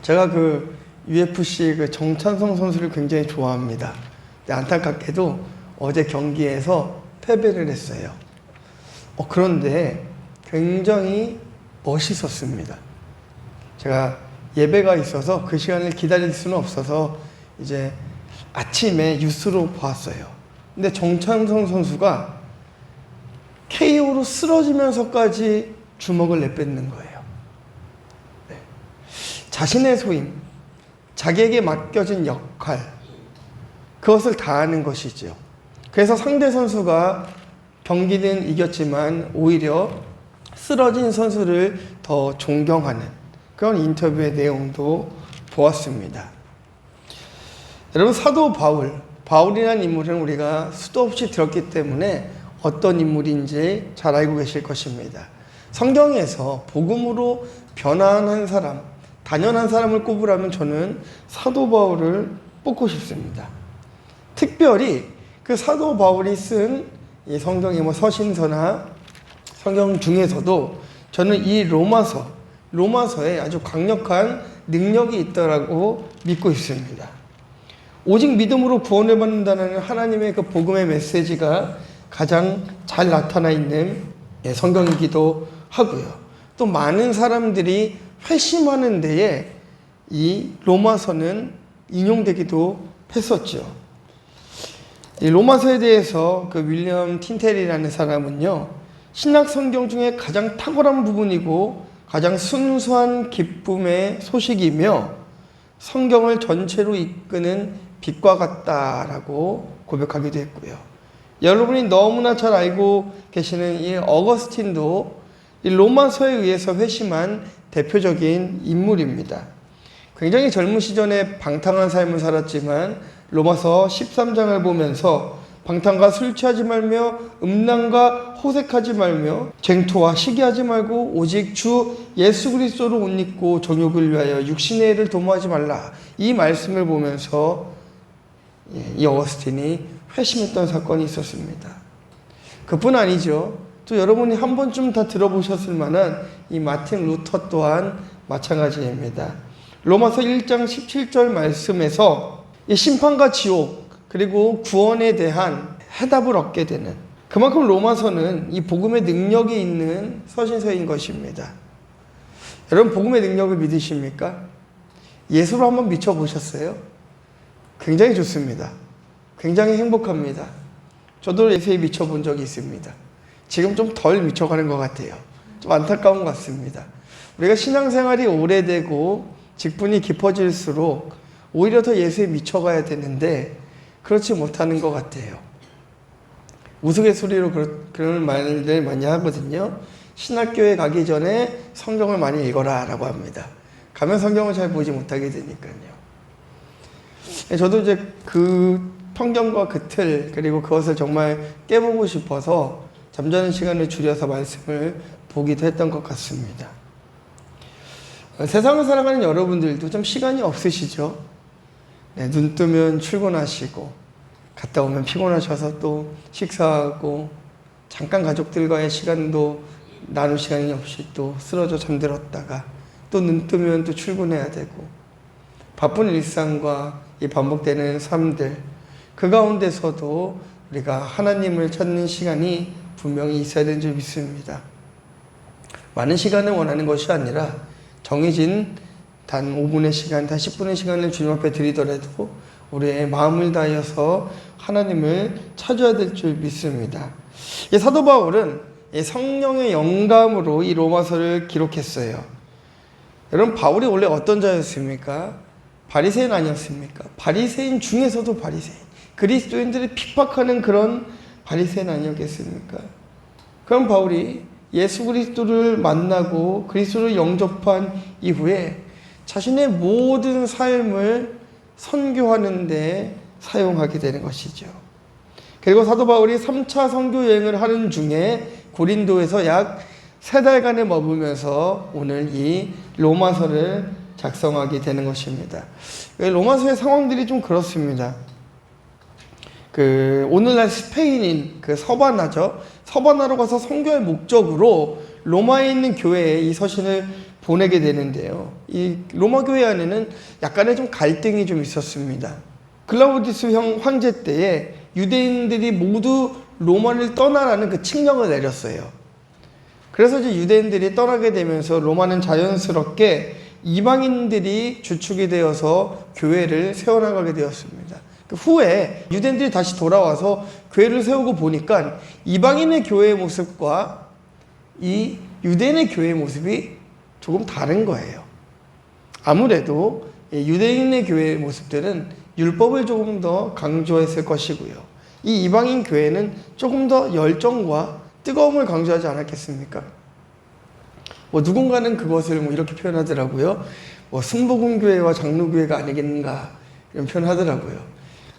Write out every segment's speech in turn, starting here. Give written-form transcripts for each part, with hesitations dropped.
제가 그 UFC 그 정찬성 선수를 굉장히 좋아합니다. 근데 안타깝게도 어제 경기에서 패배를 했어요. 그런데 굉장히 멋있었습니다. 제가 예배가 있어서 그 시간을 기다릴 수는 없어서 이제 아침에 뉴스로 보았어요. 근데 정찬성 선수가 KO로 쓰러지면서까지 주먹을 내뱉는 거예요. 네. 자신의 소임, 자기에게 맡겨진 역할, 그것을 다하는 것이죠. 그래서 상대 선수가 경기는 이겼지만 오히려 쓰러진 선수를 더 존경하는 그런 인터뷰의 내용도 보았습니다. 여러분, 사도 바울이라는 인물은 우리가 수도 없이 들었기 때문에 어떤 인물인지 잘 알고 계실 것입니다. 성경에서 복음으로 변화한 사람, 단연한 사람을 꼽으라면 저는 사도 바울을 뽑고 싶습니다. 특별히 그 사도 바울이 쓴 이 성경의 서신서나 성경 중에서도 저는 이 로마서에 아주 강력한 능력이 있다라고 믿고 있습니다. 오직 믿음으로 구원을 받는다는 하나님의 그 복음의 메시지가 가장 잘 나타나 있는 성경이기도 하고요. 또 많은 사람들이 회심하는 데에 이 로마서는 인용되기도 했었죠. 이 로마서에 대해서 그 윌리엄 틴텔이라는 사람은요, 신약 성경 중에 가장 탁월한 부분이고 가장 순수한 기쁨의 소식이며 성경을 전체로 이끄는 빛과 같다라고 고백하기도 했고요. 여러분이 너무나 잘 알고 계시는 이 어거스틴도 이 로마서에 의해서 회심한 대표적인 인물입니다. 굉장히 젊은 시절에 방탕한 삶을 살았지만 로마서 13장을 보면서 방탕과 술 취하지 말며 음란과 호색하지 말며 쟁토와 시기하지 말고 오직 주 예수 그리스도로 옷 입고 정욕을 위하여 육신의 일을 도모하지 말라. 이 말씀을 보면서 이 어거스틴이 회심했던 사건이 있었습니다. 그뿐 아니죠. 또 여러분이 한 번쯤 다 들어보셨을 만한 이 마틴 루터 또한 마찬가지입니다. 로마서 1장 17절 말씀에서 이 심판과 지옥 그리고 구원에 대한 해답을 얻게 되는, 그만큼 로마서는 이 복음의 능력이 있는 서신서인 것입니다. 여러분, 복음의 능력을 믿으십니까? 예수로 한번 미쳐보셨어요? 굉장히 좋습니다. 굉장히 행복합니다. 저도 예수에 미쳐본 적이 있습니다. 지금 좀 덜 미쳐가는 것 같아요. 좀 안타까운 것 같습니다. 우리가 신앙생활이 오래되고 직분이 깊어질수록 오히려 더 예수에 미쳐가야 되는데 그렇지 못하는 것 같아요. 우스갯소리로 그런 말들 많이 하거든요. 신학교에 가기 전에 성경을 많이 읽어라 라고 합니다. 가면 성경을 잘 보지 못하게 되니까요. 저도 이제 그 편견과 그 틀, 그리고 그것을 정말 깨보고 싶어서 잠자는 시간을 줄여서 말씀을 보기도 했던 것 같습니다. 세상을 살아가는 여러분들도 좀 시간이 없으시죠? 네, 눈 뜨면 출근하시고 갔다 오면 피곤하셔서 또 식사하고 잠깐 가족들과의 시간도 나눌 시간이 없이 또 쓰러져 잠들었다가 또 눈 뜨면 또 출근해야 되고 바쁜 일상과 이 반복되는 삶들, 그 가운데서도 우리가 하나님을 찾는 시간이 분명히 있어야 되는 줄 믿습니다. 많은 시간을 원하는 것이 아니라 정해진 단 5분의 시간, 단 10분의 시간을 주님 앞에 드리더라도 우리의 마음을 다하여서 하나님을 찾아야 될 줄 믿습니다. 이 사도 바울은 성령의 영감으로 이 로마서를 기록했어요. 여러분, 바울이 원래 어떤 자였습니까? 바리새인 아니었습니까? 바리새인 중에서도 바리새인, 그리스도인들을 핍박하는 그런 바리새인 아니었겠습니까? 그럼 바울이 예수 그리스도를 만나고 그리스도를 영접한 이후에 자신의 모든 삶을 선교하는 데 사용하게 되는 것이죠. 그리고 사도 바울이 3차 선교 여행을 하는 중에 고린도에서 약 3달간을 머물면서 오늘 이 로마서를 작성하게 되는 것입니다. 로마서의 상황들이 좀 그렇습니다. 오늘날 스페인인 서바나죠. 서바나로 가서 선교의 목적으로 로마에 있는 교회에 이 서신을 보내게 되는데요. 이 로마 교회 안에는 약간의 좀 갈등이 좀 있었습니다. 글라우디우스 황제 때에 유대인들이 모두 로마를 떠나라는 그 칙령을 내렸어요. 그래서 이제 유대인들이 떠나게 되면서 로마는 자연스럽게 이방인들이 주축이 되어서 교회를 세워나가게 되었습니다. 그 후에 유대인들이 다시 돌아와서 교회를 세우고 보니까 이방인의 교회의 모습과 이 유대인의 교회의 모습이 조금 다른 거예요. 아무래도 유대인의 교회의 모습들은 율법을 조금 더 강조했을 것이고요. 이 이방인 교회는 조금 더 열정과 뜨거움을 강조하지 않았겠습니까? 누군가는 그것을 이렇게 표현하더라고요. 승복음교회와 장로교회가 아니겠는가 이런 표현하더라고요.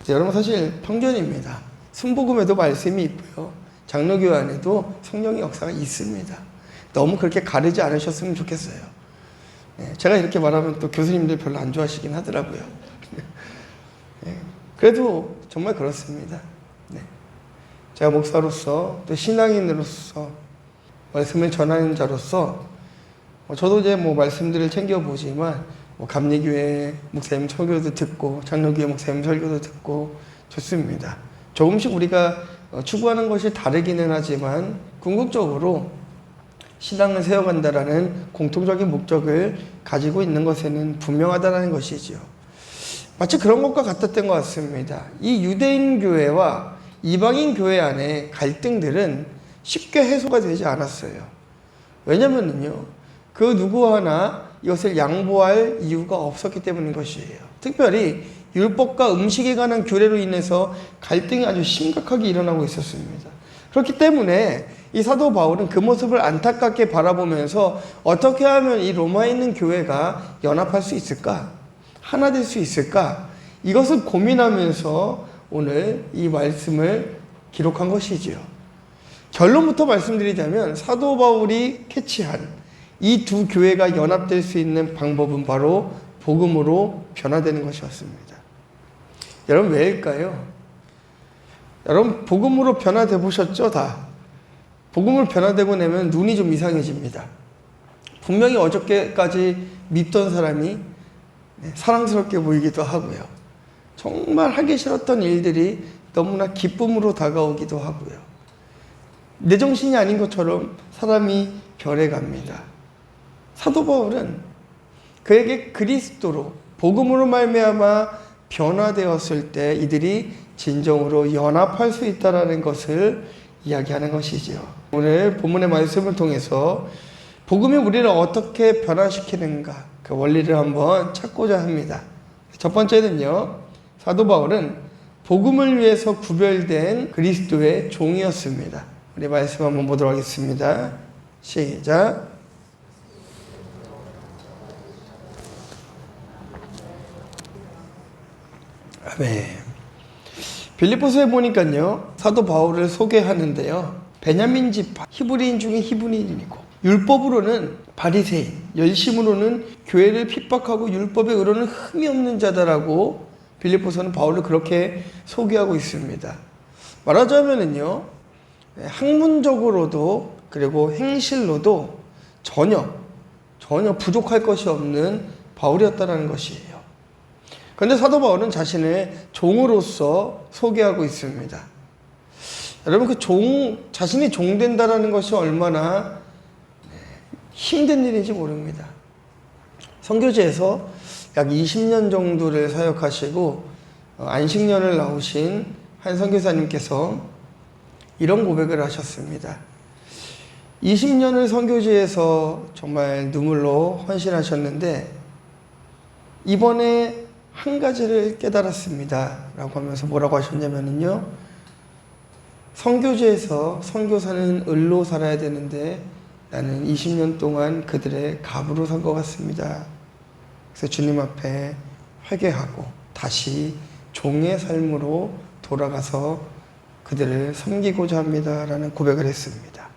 여러분 사실 편견입니다. 승복음에도 말씀이 있고요. 장로교회 안에도 성령의 역사가 있습니다. 너무 그렇게 가르지 않으셨으면 좋겠어요. 제가 이렇게 말하면 또 교수님들 별로 안 좋아하시긴 하더라고요. 그래도 정말 그렇습니다. 제가 목사로서 또 신앙인으로서 말씀을 전하는 자로서 저도 이제 말씀들을 챙겨보지만 감리교회 목사님 설교도 듣고 장로교회 목사님 설교도 듣고 좋습니다. 조금씩 우리가 추구하는 것이 다르기는 하지만 궁극적으로 신앙을 세워간다라는 공통적인 목적을 가지고 있는 것에는 분명하다는 것이지요. 마치 그런 것과 같았던 것 같습니다. 이 유대인 교회와 이방인 교회 안에 갈등들은 쉽게 해소가 되지 않았어요. 왜냐면요, 그 누구 하나 이것을 양보할 이유가 없었기 때문인 것이에요. 특별히 율법과 음식에 관한 규례로 인해서 갈등이 아주 심각하게 일어나고 있었습니다. 그렇기 때문에 이 사도 바울은 그 모습을 안타깝게 바라보면서 어떻게 하면 이 로마에 있는 교회가 연합할 수 있을까? 하나 될 수 있을까? 이것을 고민하면서 오늘 이 말씀을 기록한 것이지요. 결론부터 말씀드리자면 사도 바울이 캐치한 이 두 교회가 연합될 수 있는 방법은 바로 복음으로 변화되는 것이었습니다. 여러분 왜일까요? 여러분 복음으로 변화돼 보셨죠? 다. 복음으로 변화되고 나면 눈이 좀 이상해집니다. 분명히 어저께까지 믿던 사람이 사랑스럽게 보이기도 하고요. 정말 하기 싫었던 일들이 너무나 기쁨으로 다가오기도 하고요. 내 정신이 아닌 것처럼 사람이 변해갑니다. 사도 바울은 그에게 그리스도로 복음으로 말미암아 변화되었을 때 이들이 진정으로 연합할 수 있다는 것을 이야기하는 것이지요. 오늘 본문의 말씀을 통해서 복음이 우리를 어떻게 변화시키는가 그 원리를 한번 찾고자 합니다. 첫 번째는요, 사도 바울은 복음을 위해서 구별된 그리스도의 종이었습니다. 우리 말씀 한번 보도록 하겠습니다. 시작. 아멘. 빌립보서에 보니까요, 사도 바울을 소개하는데요, 베냐민 지파, 히브리인 중에 히브리인이고 율법으로는 바리새인, 열심으로는 교회를 핍박하고 율법의 의로는 흠이 없는 자다라고 빌립보서는 바울을 그렇게 소개하고 있습니다. 말하자면은요, 학문적으로도 그리고 행실로도 전혀 부족할 것이 없는 바울이었다는 것이에요. 그런데 사도 바울은 자신을 종으로서 소개하고 있습니다. 여러분 자신이 종 된다는 것이 얼마나 힘든 일인지 모릅니다. 선교지에서 약 20년 정도를 사역하시고 안식년을 나오신 한 선교사님께서 이런 고백을 하셨습니다. 20년을 선교지에서 정말 눈물로 헌신하셨는데 이번에 한 가지를 깨달았습니다 라고 하면서 뭐라고 하셨냐면요, 선교지에서 선교사는 을로 살아야 되는데 나는 20년 동안 그들의 갑으로 산 것 같습니다. 그래서 주님 앞에 회개하고 다시 종의 삶으로 돌아가서 그들을 섬기고자 합니다 라는 고백을 했습니다.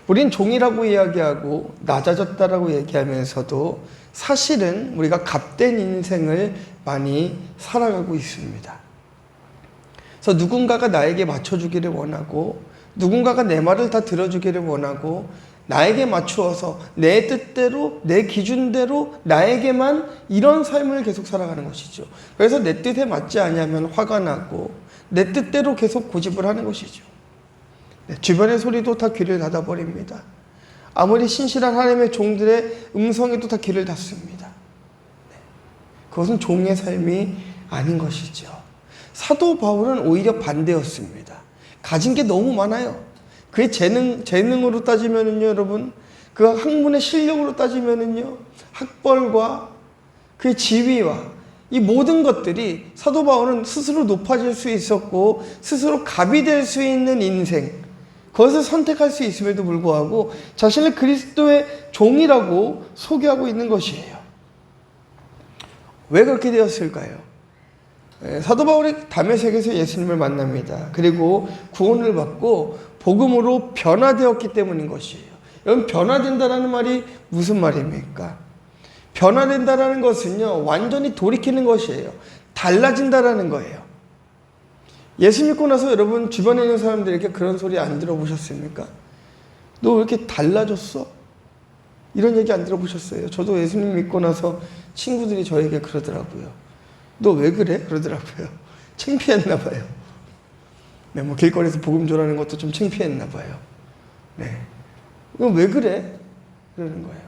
우린 종이라고 이야기하고 낮아졌다라고 얘기하면서도 사실은 우리가 값된 인생을 많이 살아가고 있습니다. 그래서 누군가가 나에게 맞춰주기를 원하고 누군가가 내 말을 다 들어주기를 원하고 나에게 맞추어서 내 뜻대로 내 기준대로 나에게만 이런 삶을 계속 살아가는 것이죠. 그래서 내 뜻에 맞지 않으면 화가 나고 내 뜻대로 계속 고집을 하는 것이죠. 네, 주변의 소리도 다 귀를 닫아버립니다. 아무리 신실한 하나님의 종들의 음성에도 다 귀를 닫습니다. 네, 그것은 종의 삶이 아닌 것이죠. 사도 바울은 오히려 반대였습니다. 가진 게 너무 많아요. 그의 재능으로 따지면은요, 여러분, 그 학문의 실력으로 따지면은요, 학벌과 그의 지위와 이 모든 것들이 사도 바울은 스스로 높아질 수 있었고, 스스로 갑이 될 수 있는 인생, 그것을 선택할 수 있음에도 불구하고 자신을 그리스도의 종이라고 소개하고 있는 것이에요. 왜 그렇게 되었을까요? 사도 바울이 다메섹에서 예수님을 만납니다. 그리고 구원을 받고 복음으로 변화되었기 때문인 것이에요. 여러분, 변화된다는 말이 무슨 말입니까? 변화된다는 것은요, 완전히 돌이키는 것이에요. 달라진다는 거예요. 예수 믿고 나서 여러분 주변에 있는 사람들에게 그런 소리 안 들어보셨습니까? 너 왜 이렇게 달라졌어? 이런 얘기 안 들어보셨어요? 저도 예수님 믿고 나서 친구들이 저에게 그러더라고요. 너 왜 그래? 그러더라고요. 창피했나 봐요. 네, 뭐 길거리에서 복음 전하는 것도 좀 창피했나 봐요. 네. 왜 그래? 그러는 거예요.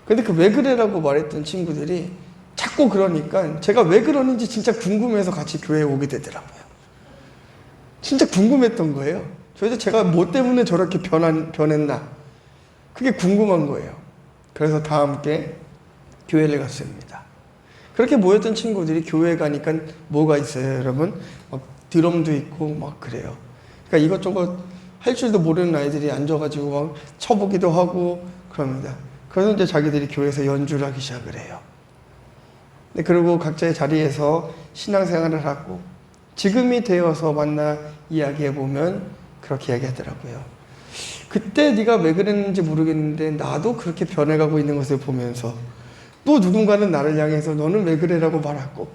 근데 그 왜 그래라고 말했던 친구들이 자꾸 그러니까 제가 왜 그러는지 진짜 궁금해서 같이 교회에 오게 되더라고요. 진짜 궁금했던 거예요. 저희도 제가 뭐 때문에 저렇게 변했나? 그게 궁금한 거예요. 그래서 다 함께 교회를 갔습니다. 그렇게 모였던 친구들이 교회에 가니까 뭐가 있어요, 여러분? 막 드럼도 있고 막 그래요. 그러니까 이것저것 할 줄도 모르는 아이들이 앉아가지고 막 쳐보기도 하고 그럽니다. 그래서 이제 자기들이 교회에서 연주를 하기 시작을 해요. 네, 그리고 각자의 자리에서 신앙생활을 하고 지금이 되어서 만나 이야기해보면 그렇게 이야기하더라고요. 그때 네가 왜 그랬는지 모르겠는데 나도 그렇게 변해가고 있는 것을 보면서 또 누군가는 나를 향해서 너는 왜 그래라고 말하고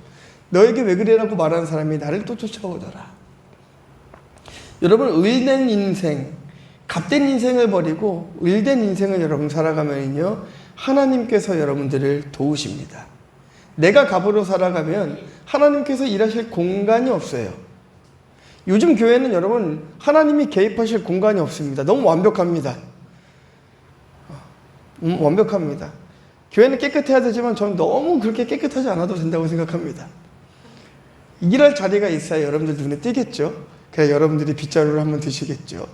너에게 왜 그래라고 말하는 사람이 나를 또 쫓아오더라. 여러분, 을된 인생, 값된 인생을 버리고 을된 인생을 여러분 살아가면요, 하나님께서 여러분들을 도우십니다. 내가 갑으로 살아가면 하나님께서 일하실 공간이 없어요. 요즘 교회는 여러분 하나님이 개입하실 공간이 없습니다. 너무 완벽합니다. 완벽합니다. 교회는 깨끗해야 되지만 저는 너무 그렇게 깨끗하지 않아도 된다고 생각합니다. 일할 자리가 있어야 여러분들 눈에 띄겠죠. 그래야 여러분들이 빗자루를 한번 드시겠죠.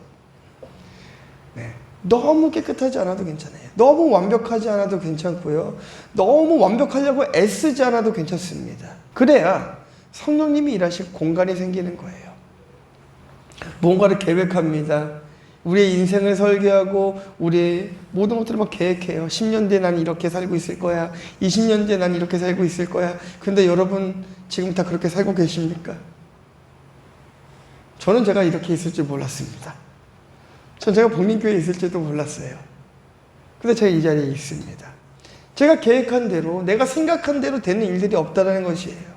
네. 너무 깨끗하지 않아도 괜찮아요. 너무 완벽하지 않아도 괜찮고요. 너무 완벽하려고 애쓰지 않아도 괜찮습니다. 그래야 성령님이 일하실 공간이 생기는 거예요. 뭔가를 계획합니다. 우리의 인생을 설계하고 우리의 모든 것들을 막 계획해요. 10년 뒤에 난 이렇게 살고 있을 거야. 20년 뒤에 난 이렇게 살고 있을 거야. 근데 여러분 지금 다 그렇게 살고 계십니까? 저는 제가 이렇게 있을 줄 몰랐습니다. 전 제가 복림교회에 있을지도 몰랐어요. 근데 제가 이 자리에 있습니다. 제가 계획한 대로, 내가 생각한 대로 되는 일들이 없다는 것이에요.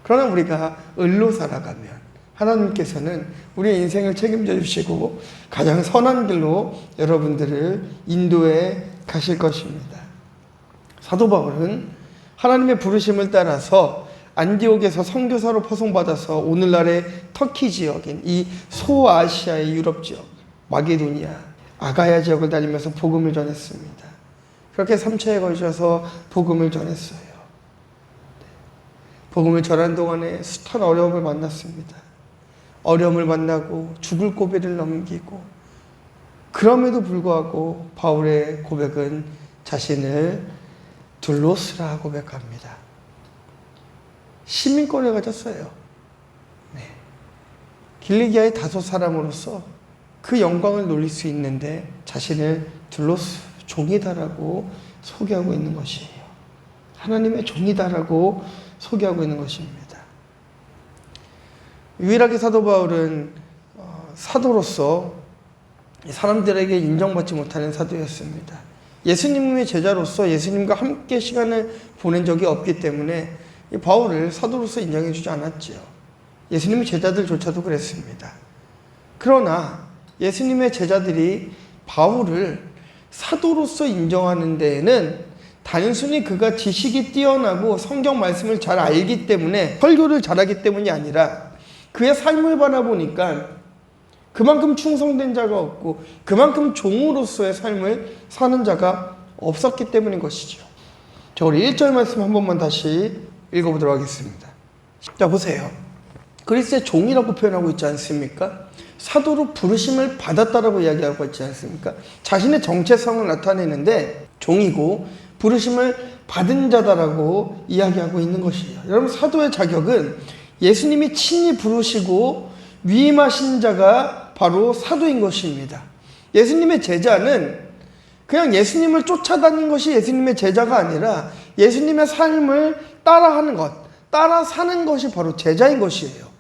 그러나 우리가 을로 살아가면 하나님께서는 우리의 인생을 책임져 주시고 가장 선한 길로 여러분들을 인도해 가실 것입니다. 사도 바울은 하나님의 부르심을 따라서 안디옥에서 선교사로 파송받아서 오늘날의 터키 지역인 이 소아시아의 유럽 지역, 마게도니아, 아가야 지역을 다니면서 복음을 전했습니다. 그렇게 3차에 걸쳐서 복음을 전했어요. 복음을 전한 동안에 숱한 어려움을 만났습니다. 어려움을 만나고 죽을 고비를 넘기고, 그럼에도 불구하고 바울의 고백은 자신을 둘로스라 고백합니다. 시민권을 가졌어요. 네. 길리기아의 다섯 사람으로서 그 영광을 누릴 수 있는데 자신을 둘로스, 종이다라고 소개하고 있는 것이에요. 하나님의 종이다라고 소개하고 있는 것입니다. 유일하게 사도 바울은 사도로서 사람들에게 인정받지 못하는 사도였습니다. 예수님의 제자로서 예수님과 함께 시간을 보낸 적이 없기 때문에 바울을 사도로서 인정해 주지 않았지요. 예수님의 제자들조차도 그랬습니다. 그러나 예수님의 제자들이 바울을 사도로서 인정하는 데에는 단순히 그가 지식이 뛰어나고 성경 말씀을 잘 알기 때문에 설교를 잘하기 때문이 아니라 그의 삶을 바라보니까 그만큼 충성된 자가 없고 그만큼 종으로서의 삶을 사는 자가 없었기 때문인 것이죠. 자, 우리 1절 말씀 한 번만 다시 읽어보도록 하겠습니다. 자, 보세요. 그리스도의 종이라고 표현하고 있지 않습니까? 사도로 부르심을 받았다라고 이야기하고 있지 않습니까? 자신의 정체성을 나타내는데 종이고 부르심을 받은 자다라고 이야기하고 있는 것이에요. 여러분, 사도의 자격은 예수님이 친히 부르시고 위임하신 자가 바로 사도인 것입니다. 예수님의 제자는 그냥 예수님을 쫓아다닌 것이 예수님의 제자가 아니라 예수님의 삶을 따라하는 것, 따라 사는 것이 바로 제자인 것이에요.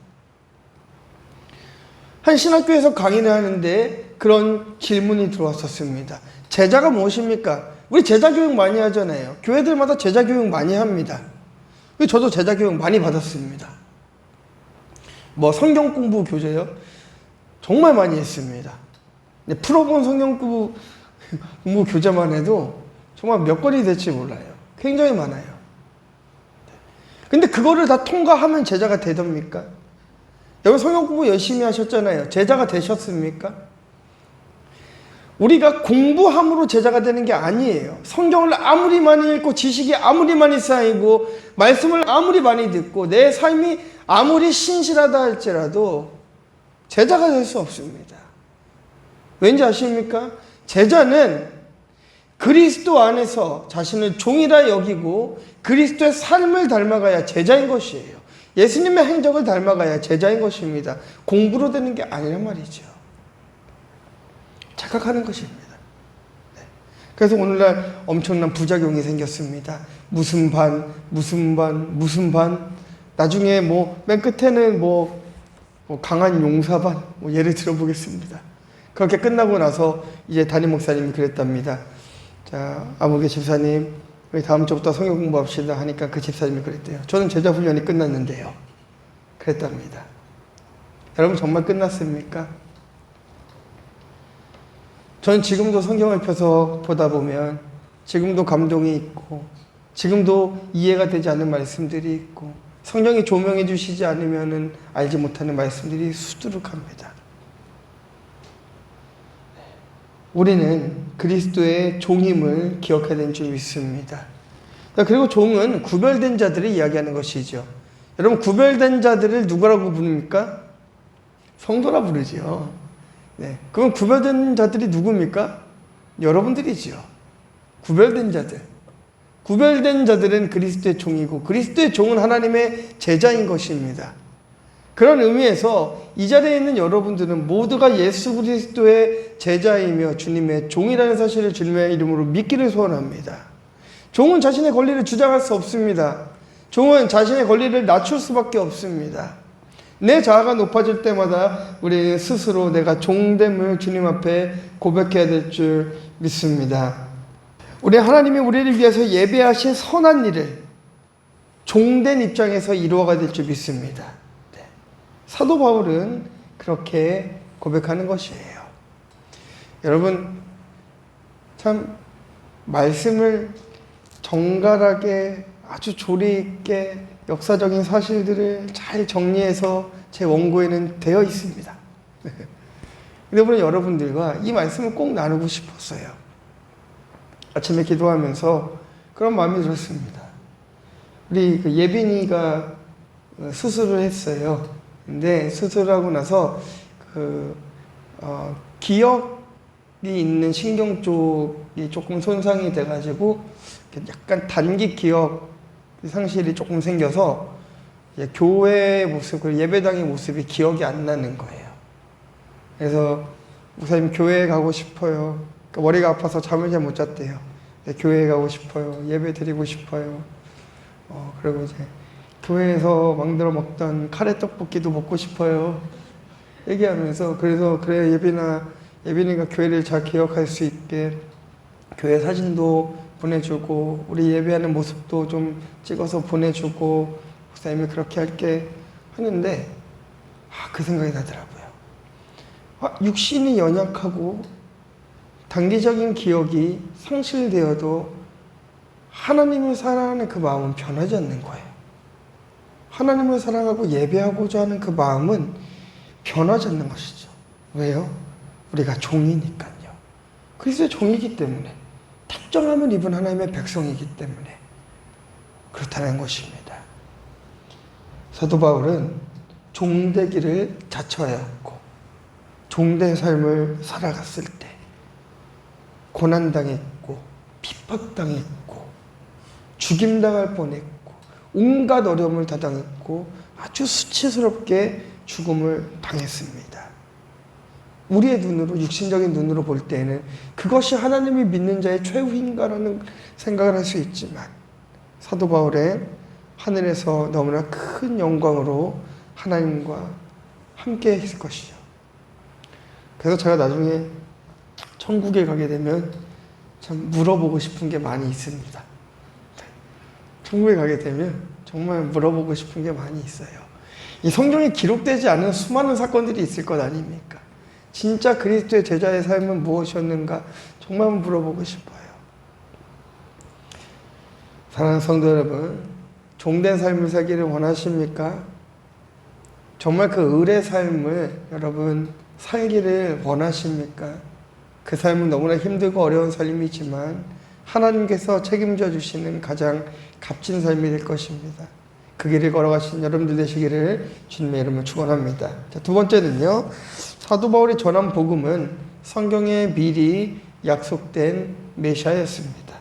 한 신학교에서 강의를 하는데 그런 질문이 들어왔었습니다. 제자가 무엇입니까? 우리 제자 교육 많이 하잖아요. 교회들마다 제자 교육 많이 합니다. 저도 제자 교육 많이 받았습니다. 뭐 성경 공부 교재요? 정말 많이 했습니다. 풀어본 성경 공부 교재만 해도 정말 몇 권이 될지 몰라요. 굉장히 많아요. 근데 그거를 다 통과하면 제자가 되답니까? 여러분, 성경 공부 열심히 하셨잖아요. 제자가 되셨습니까? 우리가 공부함으로 제자가 되는 게 아니에요. 성경을 아무리 많이 읽고 지식이 아무리 많이 쌓이고 말씀을 아무리 많이 듣고 내 삶이 아무리 신실하다 할지라도 제자가 될 수 없습니다. 왠지 아십니까? 제자는 그리스도 안에서 자신을 종이라 여기고 그리스도의 삶을 닮아가야 제자인 것이에요. 예수님의 행적을 닮아가야 제자인 것입니다. 공부로 되는 게 아니란 말이죠. 착각하는 것입니다. 네. 그래서 오늘날 엄청난 부작용이 생겼습니다. 무슨 반, 무슨 반, 무슨 반. 나중에 맨 끝에는 강한 용사반, 예를 들어보겠습니다. 그렇게 끝나고 나서 이제 담임 목사님이 그랬답니다. 자, 아무개 집사님, 우리 다음 주부터 성경 공부합시다 하니까 그 집사님이 그랬대요. 저는 제자 훈련이 끝났는데요. 그랬답니다. 여러분, 정말 끝났습니까? 전 지금도 성경을 펴서 보다 보면 지금도 감동이 있고 지금도 이해가 되지 않는 말씀들이 있고 성령이 조명해 주시지 않으면 알지 못하는 말씀들이 수두룩합니다. 우리는 그리스도의 종임을 기억해야 되는 줄 믿습니다. 그리고 종은 구별된 자들을 이야기하는 것이죠. 여러분, 구별된 자들을 누구라고 부릅니까? 성도라 부르죠. 네. 그럼 구별된 자들이 누굽니까? 여러분들이죠. 구별된 자들. 구별된 자들은 그리스도의 종이고 그리스도의 종은 하나님의 제자인 것입니다. 그런 의미에서 이 자리에 있는 여러분들은 모두가 예수 그리스도의 제자이며 주님의 종이라는 사실을 주님의 이름으로 믿기를 소원합니다. 종은 자신의 권리를 주장할 수 없습니다. 종은 자신의 권리를 낮출 수밖에 없습니다. 내 자아가 높아질 때마다 우리 스스로 내가 종됨을 주님 앞에 고백해야 될 줄 믿습니다. 우리 하나님이 우리를 위해서 예배하신 선한 일을 종된 입장에서 이루어가야 될 줄 믿습니다. 네. 사도 바울은 그렇게 고백하는 것이에요. 여러분, 참 말씀을 정갈하게 아주 조리 있게 역사적인 사실들을 잘 정리해서 제 원고에는 되어 있습니다. 그런데 여러분들과 이 말씀을 꼭 나누고 싶었어요. 아침에 기도하면서 그런 마음이 들었습니다. 우리 예빈이가 수술을 했어요. 근데 수술하고 나서 기억이 있는 신경 쪽이 조금 손상이 돼가지고 약간 단기 기억 상실이 조금 생겨서 교회의 모습, 예배당의 모습이 기억이 안 나는 거예요. 그래서 목사님, 교회에 가고 싶어요. 머리가 아파서 잠을 잘 못 잤대요. 교회에 가고 싶어요. 예배 드리고 싶어요. 그리고 이제 교회에서 만들어 먹던 카레 떡볶이도 먹고 싶어요. 얘기하면서 그래 예빈이가 교회를 잘 기억할 수 있게 교회 사진도 보내주고 우리 예배하는 모습도 좀 찍어서 보내주고 목사님이 그렇게 할게 하는데 그 생각이 나더라고요. 육신이 연약하고 단기적인 기억이 상실되어도 하나님을 사랑하는 그 마음은 변하지 않는 거예요. 하나님을 사랑하고 예배하고자 하는 그 마음은 변하지 않는 것이죠. 왜요? 우리가 종이니까요. 그리스도의 종이기 때문에, 특정함을 입은 하나님의 백성이기 때문에 그렇다는 것입니다. 사도 바울은 종되기를 자처하였고 종된 삶을 살아갔을 때 고난당했고 핍박당했고 죽임당할 뻔했고 온갖 어려움을 다 당했고 아주 수치스럽게 죽음을 당했습니다. 우리의 눈으로, 육신적인 눈으로 볼 때에는 그것이 하나님이 믿는 자의 최후인가라는 생각을 할 수 있지만 사도 바울의 하늘에서 너무나 큰 영광으로 하나님과 함께 했을 것이죠. 그래서 제가 나중에 천국에 가게 되면 참 물어보고 싶은 게 많이 있습니다. 천국에 가게 되면 정말 물어보고 싶은 게 많이 있어요. 이 성경에 기록되지 않은 수많은 사건들이 있을 것 아닙니까? 진짜 그리스도의 제자의 삶은 무엇이었는가 정말 물어보고 싶어요. 사랑하는 성도 여러분, 종된 삶을 살기를 원하십니까? 정말 그 을의 삶을 여러분 살기를 원하십니까? 그 삶은 너무나 힘들고 어려운 삶이지만 하나님께서 책임져 주시는 가장 값진 삶이 될 것입니다. 그 길을 걸어가신 여러분들 되시기를 주님의 이름으로 축원합니다. 자, 두 번째는요. 사도 바울이 전한 복음은 성경에 미리 약속된 메시아였습니다.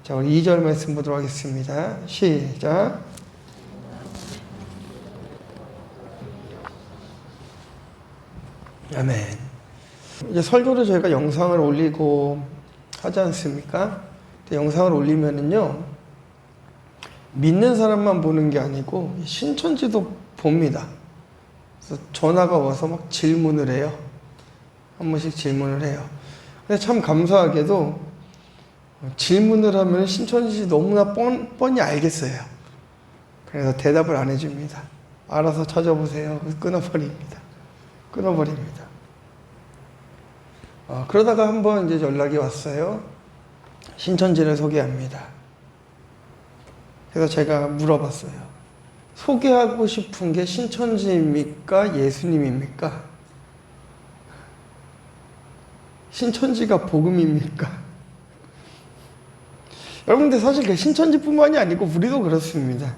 자, 우리 2절 말씀 보도록 하겠습니다. 시작. 아멘. 이제 설교를 저희가 영상을 올리고 하지 않습니까? 영상을 올리면은요, 믿는 사람만 보는 게 아니고 신천지도 봅니다. 그래서 전화가 와서 막 질문을 해요. 한 번씩 질문을 해요. 근데 참 감사하게도 질문을 하면 신천지 너무나 뻔히 알겠어요. 그래서 대답을 안 해줍니다. 알아서 찾아보세요. 끊어버립니다. 그러다가 한번 이제 연락이 왔어요. 신천지를 소개합니다. 그래서 제가 물어봤어요. 소개하고 싶은 게 신천지입니까? 예수님입니까? 신천지가 복음입니까? 여러분들 사실 그 신천지뿐만이 아니고 우리도 그렇습니다.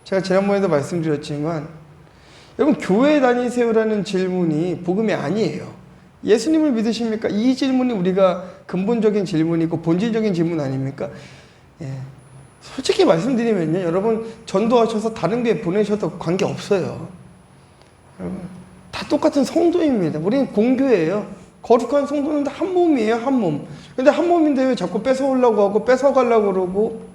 제가 지난번에도 말씀드렸지만 여러분 교회 다니세요라는 질문이 복음이 아니에요. 예수님을 믿으십니까? 이 질문이 우리가 근본적인 질문이고 본질적인 질문 아닙니까? 예. 솔직히 말씀드리면요. 여러분 전도하셔서 다른 교회 보내셔도 관계없어요. 여러분 다 똑같은 성도입니다. 우리는 공교예요. 거룩한 성도는 다 한 몸이에요. 한 몸. 근데 한 몸인데 왜 자꾸 뺏어오려고 하고 뺏어가려고 그러고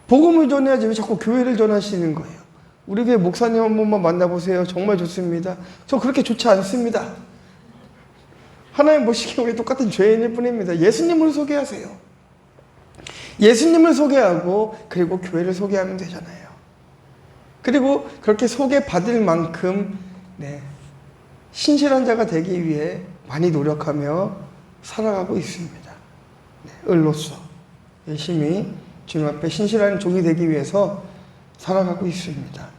복음을 전해야지 왜 자꾸 교회를 전하시는 거예요. 우리 교회 목사님 한 번만 만나보세요. 정말 좋습니다. 저 그렇게 좋지 않습니다. 하나님 보시기에 우리 똑같은 죄인일 뿐입니다. 예수님을 소개하세요. 예수님을 소개하고 그리고 교회를 소개하면 되잖아요. 그리고 그렇게 소개받을 만큼 신실한 자가 되기 위해 많이 노력하며 살아가고 있습니다. 을로서 열심히 주님 앞에 신실한 종이 되기 위해서 살아가고 있습니다.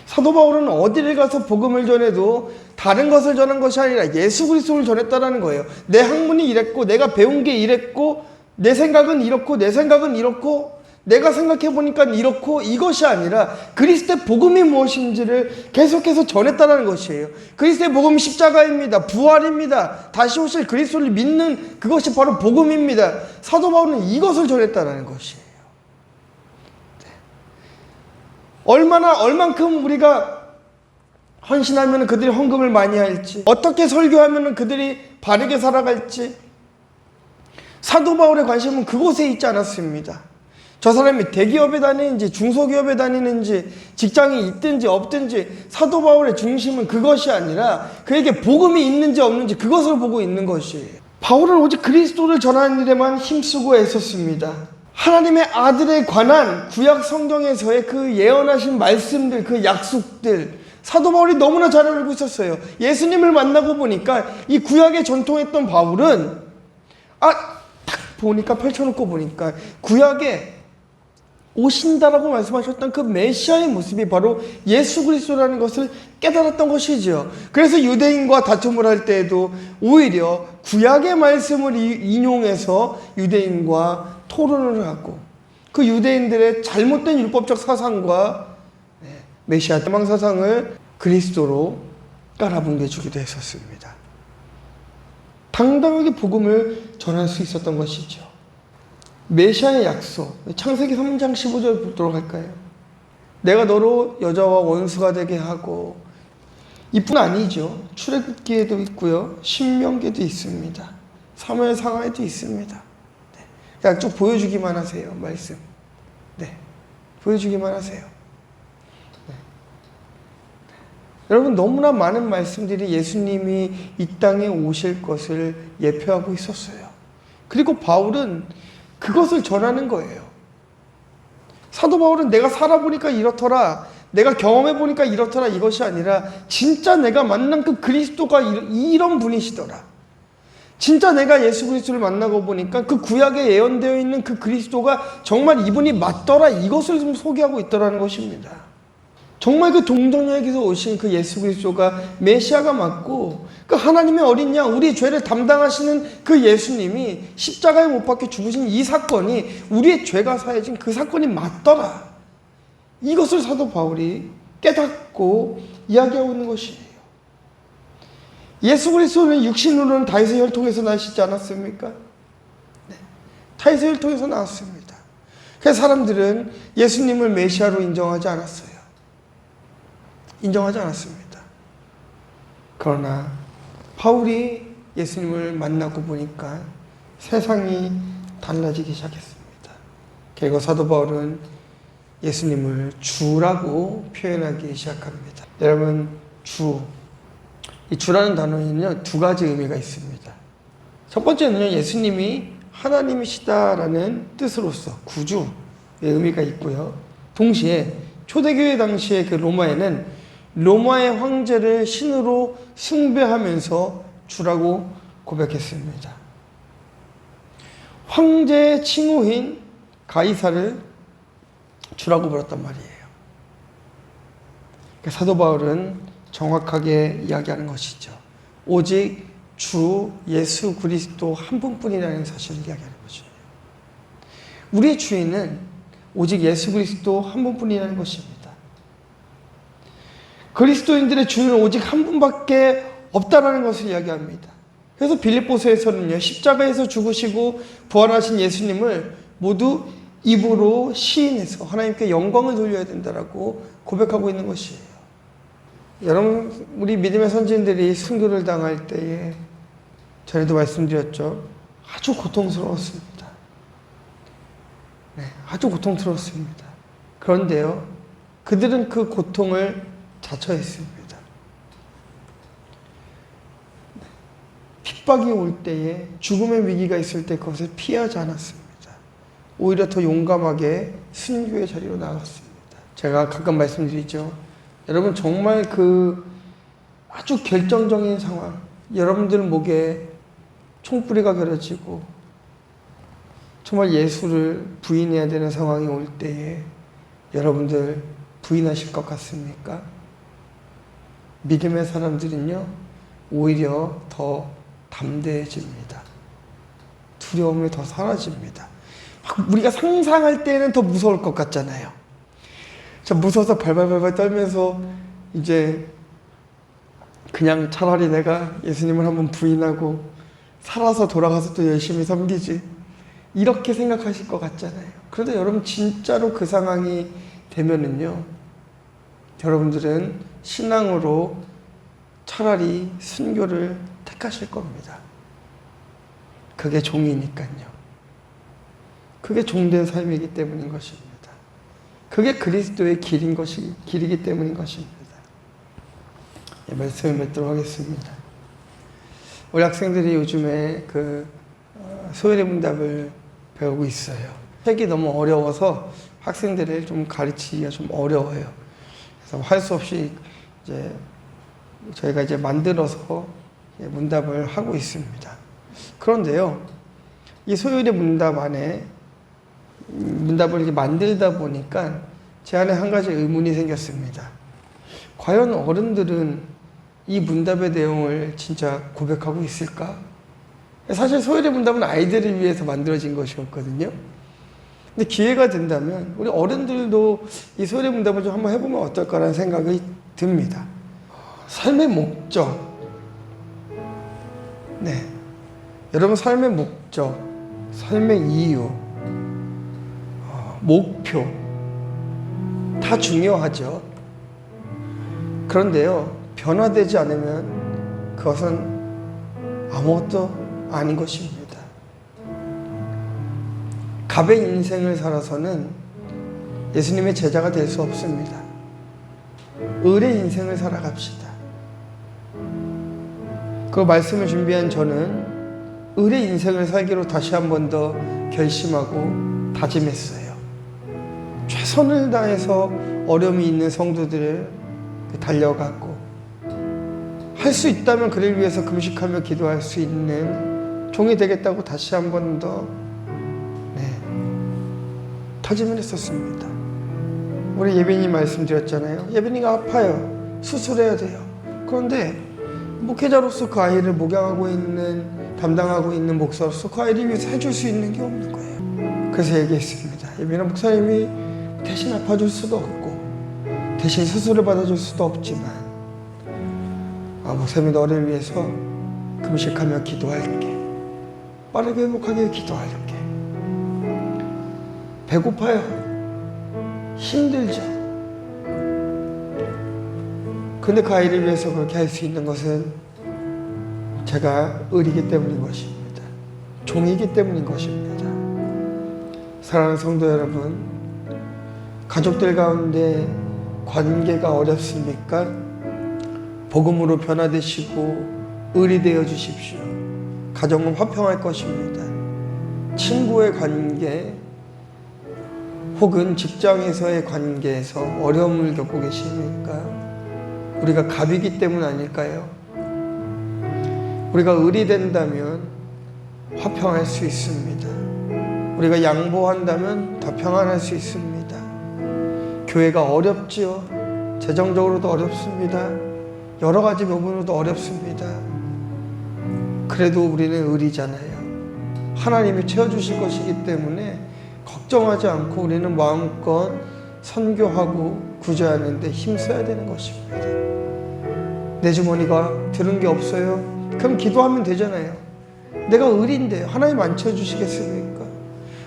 사도 바울은 어디를 가서 복음을 전해도 다른 것을 전한 것이 아니라 예수 그리스도를 전했다라는 거예요. 내 학문이 이랬고 내가 배운 게 이랬고 내 생각은 이렇고 내 생각은 이렇고 내가 생각해 보니까 이렇고 이것이 아니라 그리스도의 복음이 무엇인지를 계속해서 전했다라는 것이에요. 그리스도의 복음이 십자가입니다. 부활입니다. 다시 오실 그리스도를 믿는 그것이 바로 복음입니다. 사도 바울은 이것을 전했다라는 것이에요. 얼만큼 우리가 헌신하면 그들이 헌금을 많이 할지, 어떻게 설교하면 그들이 바르게 살아갈지, 사도 바울의 관심은 그곳에 있지 않았습니다. 저 사람이 대기업에 다니는지 중소기업에 다니는지 직장이 있든지 없든지 사도 바울의 중심은 그것이 아니라 그에게 복음이 있는지 없는지 그것을 보고 있는 것이에요. 바울은 오직 그리스도를 전하는 일에만 힘쓰고 애썼습니다. 하나님의 아들에 관한 구약 성경에서의 그 예언하신 말씀들, 그 약속들, 사도 바울이 너무나 잘 알고 있었어요. 예수님을 만나고 보니까 이 구약에 전통했던 바울은 딱 보니까 펼쳐놓고 보니까 구약에 오신다라고 말씀하셨던 그 메시아의 모습이 바로 예수 그리스도라는 것을 깨달았던 것이지요. 그래서 유대인과 다툼을 할 때에도 오히려 구약의 말씀을 인용해서 유대인과 토론을 하고 그 유대인들의 잘못된 율법적 사상과 메시아 대망 사상을 그리스도로 깔아뭉개 주기도 했었습니다. 당당하게 복음을 전할 수 있었던 것이죠. 메시아의 약속, 창세기 3장 15절 보도록 할까요? 내가 너로 여자와 원수가 되게 하고, 이뿐 아니죠. 출애굽기에도 있고요, 신명기에도 있습니다. 사무엘 상하에도 있습니다. 네. 그냥 쭉 보여주기만 하세요, 말씀. 네, 보여주기만 하세요. 네. 여러분, 너무나 많은 말씀들이 예수님이 이 땅에 오실 것을 예표하고 있었어요. 그리고 바울은 그것을 전하는 거예요. 사도 바울은 내가 살아보니까 이렇더라, 내가 경험해보니까 이렇더라, 이것이 아니라 진짜 내가 만난 그 그리스도가 이런 분이시더라. 진짜 내가 예수 그리스도를 만나고 보니까 그 구약에 예언되어 있는 그 그리스도가 정말 이분이 맞더라, 이것을 좀 소개하고 있더라는 것입니다. 정말 그 동정녀에게서 오신 그 예수 그리스도가 메시아가 맞고 그 하나님의 어린 양, 우리의 죄를 담당하시는 그 예수님이 십자가에 못 박혀 죽으신 이 사건이 우리의 죄가 사해진 그 사건이 맞더라. 이것을 사도 바울이 깨닫고 이야기하고 있는 것이에요. 예수 그리스도는 육신으로는 다윗의 혈통에서 나시지 않았습니까? 네. 다윗의 혈통에서 나왔습니다. 그래서 사람들은 예수님을 메시아로 인정하지 않았어요. 인정하지 않았습니다. 그러나 바울이 예수님을 만나고 보니까 세상이 달라지기 시작했습니다. 결국 사도 바울은 예수님을 주라고 표현하기 시작합니다. 여러분, 주, 이 주라는 단어에는요, 두 가지 의미가 있습니다. 첫 번째는요, 예수님이 하나님이시다라는 뜻으로서 구주의 의미가 있고요. 동시에 초대교회 당시에 그 로마에는 로마의 황제를 신으로 숭배하면서 주라고 고백했습니다. 황제의 칭호인 가이사를 주라고 불렀단 말이에요. 사도 바울은 정확하게 이야기하는 것이죠. 오직 주 예수 그리스도 한 분뿐이라는 사실을 이야기하는 거죠. 우리의 주인은 오직 예수 그리스도 한 분뿐이라는 것입니다. 그리스도인들의 주는 오직 한 분밖에 없다라는 것을 이야기합니다. 그래서 빌립보서에서는요, 십자가에서 죽으시고 부활하신 예수님을 모두 입으로 시인해서 하나님께 영광을 돌려야 된다라고 고백하고 있는 것이에요. 여러분, 우리 믿음의 선진들이 순교를 당할 때에 전에도 말씀드렸죠. 아주 고통스러웠습니다. 네, 아주 고통스러웠습니다. 그런데요, 그들은 그 고통을 자처했습니다. 핍박이 올 때에, 죽음의 위기가 있을 때 그것을 피하지 않았습니다. 오히려 더 용감하게 순교의 자리로 나갔습니다. 제가 가끔 말씀드리죠. 여러분, 정말 그 아주 결정적인 상황, 여러분들 목에 총뿌리가 겨뤄지고 정말 예수를 부인해야 되는 상황이 올 때에 여러분들 부인하실 것 같습니까? 믿음의 사람들은요, 오히려 더 담대해집니다. 두려움이 더 사라집니다. 우리가 상상할 때는 더 무서울 것 같잖아요. 무서워서 발발발발 떨면서 이제 그냥 차라리 내가 예수님을 한번 부인하고 살아서 돌아가서 또 열심히 섬기지, 이렇게 생각하실 것 같잖아요. 그런데 여러분, 진짜로 그 상황이 되면은요, 여러분들은 신앙으로 차라리 순교를 택하실 겁니다. 그게 종이니까요. 그게 종된 삶이기 때문인 것입니다. 그게 그리스도의 길이기 때문인 것입니다. 말씀을 맺도록 하겠습니다. 우리 학생들이 요즘에 소요리 문답을 배우고 있어요. 책이 너무 어려워서 학생들을 좀 가르치기가 좀 어려워요. 그래서 할 수 없이 이제 저희가 이제 만들어서 문답을 하고 있습니다. 그런데요, 이 소요일의 문답 안에 문답을 이렇게 만들다 보니까 제 안에 한 가지 의문이 생겼습니다. 과연 어른들은 이 문답의 내용을 진짜 고백하고 있을까? 사실 소요일의 문답은 아이들을 위해서 만들어진 것이었거든요. 근데 기회가 된다면 우리 어른들도 이 소요일의 문답을 좀 한번 해보면 어떨까라는 생각이 듭니다. 삶의 목적. 네. 여러분, 삶의 목적, 삶의 이유, 목표, 다 중요하죠. 그런데요, 변화되지 않으면 그것은 아무것도 아닌 것입니다. 갑의 인생을 살아서는 예수님의 제자가 될 수 없습니다. 을의 인생을 살아갑시다. 그 말씀을 준비한 저는 을의 인생을 살기로 다시 한 번 더 결심하고 다짐했어요. 최선을 다해서 어려움이 있는 성도들을 달려갔고, 할 수 있다면 그를 위해서 금식하며 기도할 수 있는 종이 되겠다고 다시 한 번 더 다짐을 했었습니다. 우리 예빈이 말씀드렸잖아요. 예빈이가 아파요. 수술해야 돼요. 그런데 목회자로서 그 아이를 목양하고 있는, 담당하고 있는 목사로서 그 아이를 위해서 해줄 수 있는 게 없는 거예요. 그래서 얘기했습니다. 예빈아, 목사님이 대신 아파줄 수도 없고 대신 수술을 받아줄 수도 없지만 목사님이 너를 위해서 금식하며 기도할게. 빠르게 회복하게 기도할게. 배고파요. 힘들죠. 근데 그 아이를 위해서 그렇게 할 수 있는 것은 제가 을이기 때문인 것입니다. 종이기 때문인 것입니다. 사랑하는 성도 여러분, 가족들 가운데 관계가 어렵습니까? 복음으로 변화되시고 을이 되어 주십시오. 가정은 화평할 것입니다. 친구의 관계 혹은 직장에서의 관계에서 어려움을 겪고 계십니까? 우리가 갑이기 때문 아닐까요? 우리가 을이 된다면 화평할 수 있습니다. 우리가 양보한다면 더 평안할 수 있습니다. 교회가 어렵지요. 재정적으로도 어렵습니다. 여러 가지 부분으로도 어렵습니다. 그래도 우리는 을이잖아요. 하나님이 채워주실 것이기 때문에 걱정하지 않고 우리는 마음껏 선교하고 구제하는 데 힘써야 되는 것입니다. 내 주머니가 들은 게 없어요? 그럼 기도하면 되잖아요. 내가 을인데 하나님 안 채워주시겠습니까?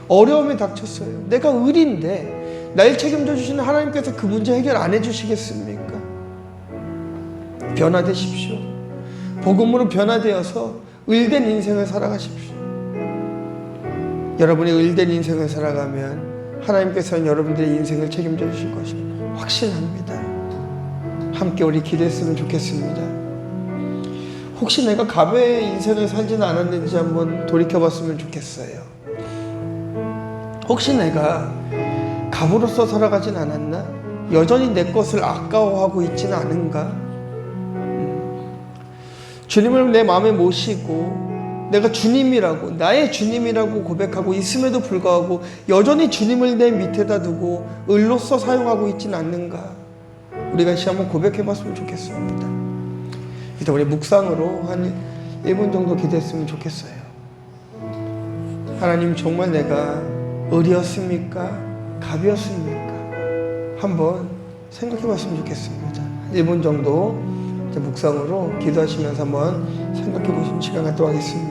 어려움이 닥쳤어요. 내가 을인데 날 책임져 주시는 하나님께서 그 문제 해결 안 해주시겠습니까? 변화되십시오. 복음으로 변화되어서 을된 인생을 살아가십시오. 여러분이 을된 인생을 살아가면 하나님께서는 여러분들의 인생을 책임져 주실 것입니다. 확신합니다. 함께 우리 기도했으면 좋겠습니다. 혹시 내가 갑의 인생을 살지는 않았는지 한번 돌이켜봤으면 좋겠어요. 혹시 내가 갑으로서 살아가진 않았나? 여전히 내 것을 아까워하고 있지는 않은가? 주님을 내 마음에 모시고 내가 주님이라고, 나의 주님이라고 고백하고 있음에도 불구하고 여전히 주님을 내 밑에다 두고 을로서 사용하고 있지는 않는가? 우리가 다시 한번 고백해봤으면 좋겠습니다. 일단 우리 묵상으로 한 1분 정도 기도했으면 좋겠어요. 하나님, 정말 내가 을이었습니까? 갑이었습니까? 한번 생각해봤으면 좋겠습니다. 1분 정도 묵상으로 기도하시면서 한번 생각해보시는 시간 갖도록 하겠습니다.